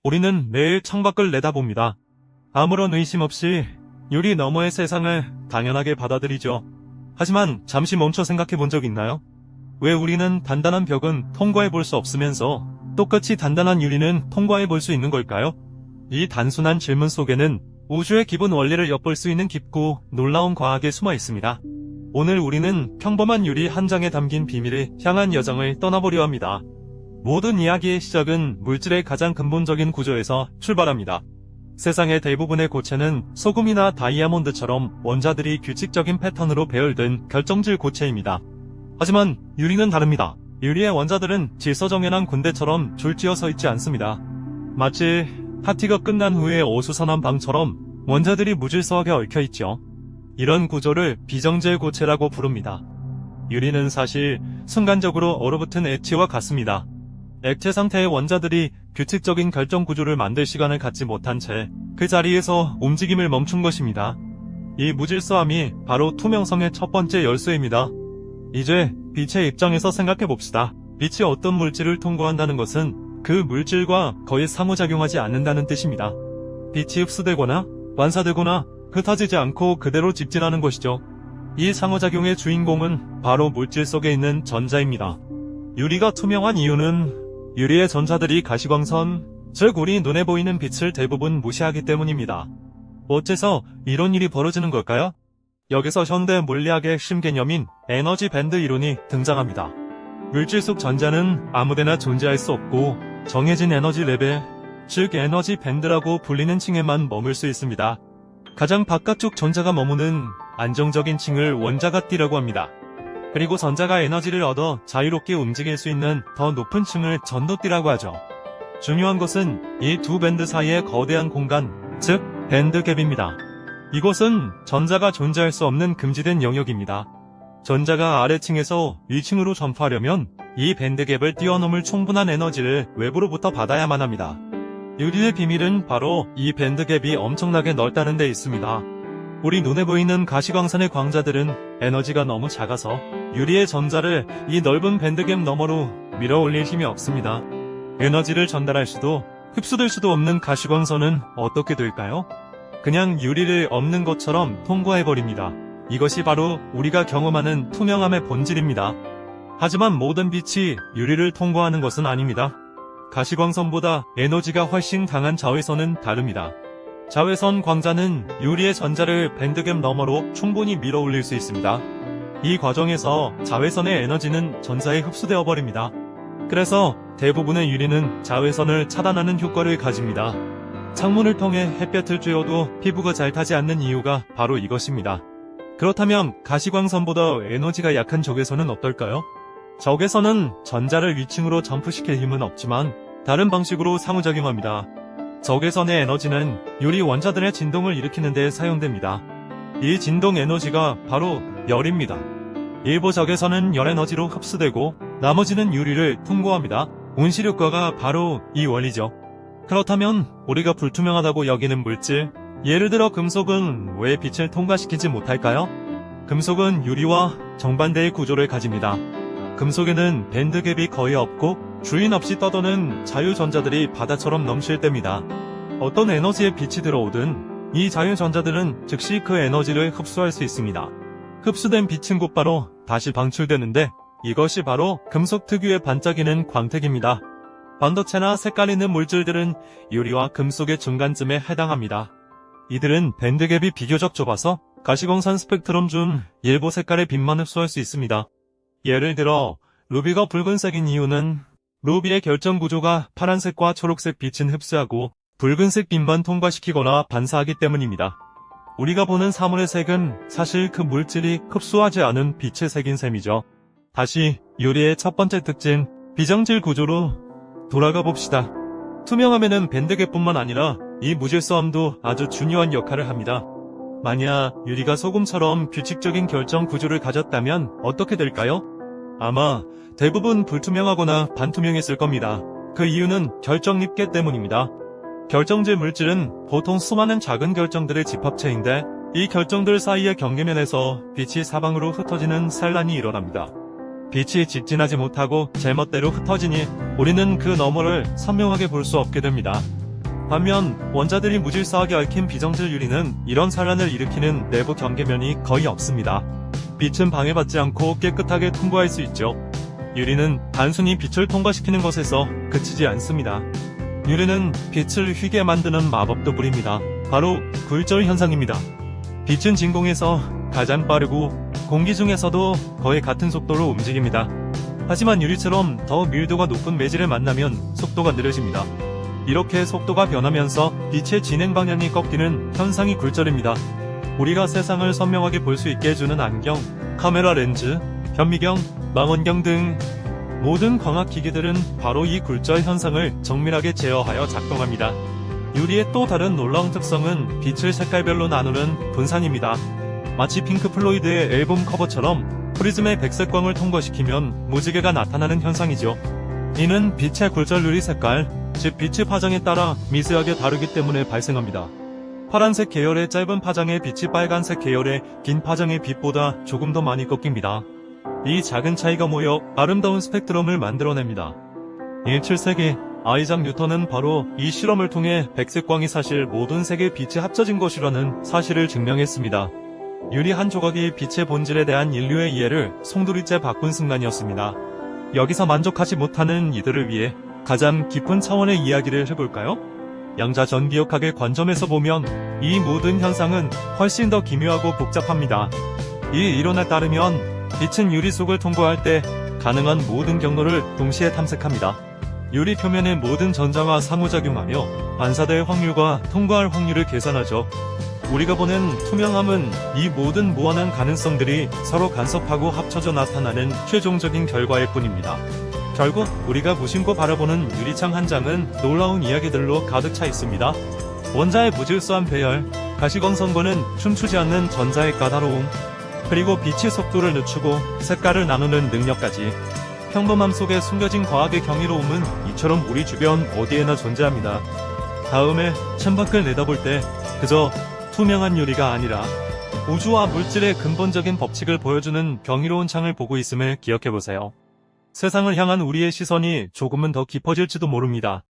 우리는 매일 창밖을 내다봅니다. 아무런 의심 없이 유리 너머의 세상을 당연하게 받아들이죠. 하지만 잠시 멈춰 생각해 본 적 있나요? 왜 우리는 단단한 벽은 통과해 볼 수 없으면서 똑같이 단단한 유리는 통과해 볼 수 있는 걸까요? 이 단순한 질문 속에는 우주의 기본 원리를 엿볼 수 있는 깊고 놀라운 과학이 숨어 있습니다. 오늘 우리는 평범한 유리 한 장에 담긴 비밀을 향한 여정을 떠나보려 합니다. 모든 이야기의 시작은 물질의 가장 근본적인 구조에서 출발합니다. 세상의 대부분의 고체는 소금이나 다이아몬드처럼 원자들이 규칙적인 패턴으로 배열된 결정질 고체입니다. 하지만 유리는 다릅니다. 유리의 원자들은 질서정연한 군대처럼 줄지어 서 있지 않습니다. 마치 파티가 끝난 후에 어수선한 방처럼 원자들이 무질서하게 얽혀있죠. 이런 구조를 비정질 고체라고 부릅니다. 유리는 사실 순간적으로 얼어붙은 액체와 같습니다. 액체 상태의 원자들이 규칙적인 결정 구조를 만들 시간을 갖지 못한 채 그 자리에서 움직임을 멈춘 것입니다. 이 무질서함이 바로 투명성의 첫 번째 열쇠입니다. 이제 빛의 입장에서 생각해 봅시다. 빛이 어떤 물질을 통과한다는 것은 그 물질과 거의 상호작용하지 않는다는 뜻입니다. 빛이 흡수되거나 반사되거나 흩어지지 않고 그대로 집진하는 것이죠. 이 상호작용의 주인공은 바로 물질 속에 있는 전자입니다. 유리가 투명한 이유는 유리의 전자들이 가시광선, 즉 우리 눈에 보이는 빛을 대부분 무시하기 때문입니다. 어째서 이런 일이 벌어지는 걸까요? 여기서 현대 물리학의 핵심 개념인 에너지 밴드 이론이 등장합니다. 물질 속 전자는 아무데나 존재할 수 없고 정해진 에너지 레벨, 즉 에너지 밴드라고 불리는 층에만 머물 수 있습니다. 가장 바깥쪽 전자가 머무는 안정적인 층을 원자각띠라고 합니다. 그리고 전자가 에너지를 얻어 자유롭게 움직일 수 있는 더 높은 층을 전도띠라고 하죠. 중요한 것은 이 두 밴드 사이의 거대한 공간, 즉 밴드갭입니다. 이곳은 전자가 존재할 수 없는 금지된 영역입니다. 전자가 아래층에서 위층으로 점프하려면 이 밴드갭을 뛰어넘을 충분한 에너지를 외부로부터 받아야만 합니다. 유리의 비밀은 바로 이 밴드갭이 엄청나게 넓다는 데 있습니다. 우리 눈에 보이는 가시광선의 광자들은 에너지가 너무 작아서 유리의 전자를 이 넓은 밴드갭 너머로 밀어 올릴 힘이 없습니다. 에너지를 전달할 수도 흡수될 수도 없는 가시광선은 어떻게 될까요? 그냥 유리를 엎는 것처럼 통과해버립니다. 이것이 바로 우리가 경험하는 투명함의 본질입니다. 하지만 모든 빛이 유리를 통과하는 것은 아닙니다. 가시광선보다 에너지가 훨씬 강한 자외선은 다릅니다. 자외선 광자는 유리의 전자를 밴드갭 너머로 충분히 밀어 올릴 수 있습니다. 이 과정에서 자외선의 에너지는 전자에 흡수되어 버립니다. 그래서 대부분의 유리는 자외선을 차단하는 효과를 가집니다. 창문을 통해 햇볕을 쬐어도 피부가 잘 타지 않는 이유가 바로 이것입니다. 그렇다면 가시광선보다 에너지가 약한 적외선은 어떨까요? 적외선은 전자를 위층으로 점프시킬 힘은 없지만 다른 방식으로 상호작용합니다. 적외선의 에너지는 유리 원자들의 진동을 일으키는 데 사용됩니다. 이 진동 에너지가 바로 열입니다. 일부 적외선은 열 에너지로 흡수되고 나머지는 유리를 통과합니다. 온실효과가 바로 이 원리죠. 그렇다면 우리가 불투명하다고 여기는 물질, 예를 들어 금속은 왜 빛을 통과시키지 못할까요? 금속은 유리와 정반대의 구조를 가집니다. 금속에는 밴드갭이 거의 없고 주인 없이 떠도는 자유전자들이 바다처럼 넘칠 때입니다. 어떤 에너지의 빛이 들어오든 이 자유전자들은 즉시 그 에너지를 흡수할 수 있습니다. 흡수된 빛은 곧바로 다시 방출되는데 이것이 바로 금속 특유의 반짝이는 광택입니다. 반도체나 색깔 있는 물질들은 유리와 금속의 중간쯤에 해당합니다. 이들은 밴드갭이 비교적 좁아서 가시광선 스펙트럼 중 일부 색깔의 빛만 흡수할 수 있습니다. 예를 들어 루비가 붉은색인 이유는 루비의 결정 구조가 파란색과 초록색 빛은 흡수하고 붉은색 빛만 통과시키거나 반사하기 때문입니다. 우리가 보는 사물의 색은 사실 그 물질이 흡수하지 않은 빛의 색인 셈이죠. 다시 유리의 첫 번째 특징, 비정질 구조로 돌아가 봅시다. 투명함에는 밴드갭뿐만 아니라 이 무질서함도 아주 중요한 역할을 합니다. 만약 유리가 소금처럼 규칙적인 결정 구조를 가졌다면 어떻게 될까요? 아마 대부분 불투명하거나 반투명했을 겁니다. 그 이유는 결정립계 때문입니다. 결정질 물질은 보통 수많은 작은 결정들의 집합체인데 이 결정들 사이의 경계면에서 빛이 사방으로 흩어지는 산란이 일어납니다. 빛이 직진하지 못하고 제멋대로 흩어지니 우리는 그 너머를 선명하게 볼 수 없게 됩니다. 반면 원자들이 무질서하게 얽힌 비정질 유리는 이런 산란을 일으키는 내부 경계면이 거의 없습니다. 빛은 방해받지 않고 깨끗하게 통과할 수 있죠. 유리는 단순히 빛을 통과시키는 것에서 그치지 않습니다. 유리는 빛을 휘게 만드는 마법도 부립니다. 바로 굴절 현상입니다. 빛은 진공에서 가장 빠르고 공기 중에서도 거의 같은 속도로 움직입니다. 하지만 유리처럼 더 밀도가 높은 매질을 만나면 속도가 느려집니다. 이렇게 속도가 변하면서 빛의 진행 방향이 꺾이는 현상이 굴절입니다. 우리가 세상을 선명하게 볼 수 있게 해주는 안경, 카메라 렌즈, 현미경, 망원경 등 모든 광학기기들은 바로 이 굴절 현상을 정밀하게 제어하여 작동합니다. 유리의 또 다른 놀라운 특성은 빛을 색깔별로 나누는 분산입니다. 마치 핑크 플로이드의 앨범 커버처럼 프리즘의 백색광을 통과시키면 무지개가 나타나는 현상이죠. 이는 빛의 굴절 유리 색깔, 즉 빛의 파장에 따라 미세하게 다르기 때문에 발생합니다. 파란색 계열의 짧은 파장의 빛이 빨간색 계열의 긴 파장의 빛보다 조금 더 많이 꺾입니다. 이 작은 차이가 모여 아름다운 스펙트럼을 만들어냅니다. 17세기 아이작 뉴턴은 바로 이 실험을 통해 백색광이 사실 모든 색의 빛이 합쳐진 것이라는 사실을 증명했습니다. 유리 한 조각이 빛의 본질에 대한 인류의 이해를 송두리째 바꾼 순간이었습니다. 여기서 만족하지 못하는 이들을 위해 가장 깊은 차원의 이야기를 해볼까요? 양자 전기역학의 관점에서 보면 이 모든 현상은 훨씬 더 기묘하고 복잡합니다. 이 이론에 따르면 빛은 유리 속을 통과할 때 가능한 모든 경로를 동시에 탐색합니다. 유리 표면의 모든 전자와 상호작용하며 반사될 확률과 통과할 확률을 계산하죠. 우리가 보는 투명함은 이 모든 무한한 가능성들이 서로 간섭하고 합쳐져 나타나는 최종적인 결과일 뿐입니다. 결국 우리가 무심코 바라보는 유리창 한 장은 놀라운 이야기들로 가득 차 있습니다. 원자의 무질서한 배열, 가시광선과는 춤추지 않는 전자의 까다로움, 그리고 빛의 속도를 늦추고 색깔을 나누는 능력까지 평범함 속에 숨겨진 과학의 경이로움은 이처럼 우리 주변 어디에나 존재합니다. 다음에 창밖을 내다볼 때 그저 투명한 유리가 아니라 우주와 물질의 근본적인 법칙을 보여주는 경이로운 창을 보고 있음을 기억해보세요. 세상을 향한 우리의 시선이 조금은 더 깊어질지도 모릅니다.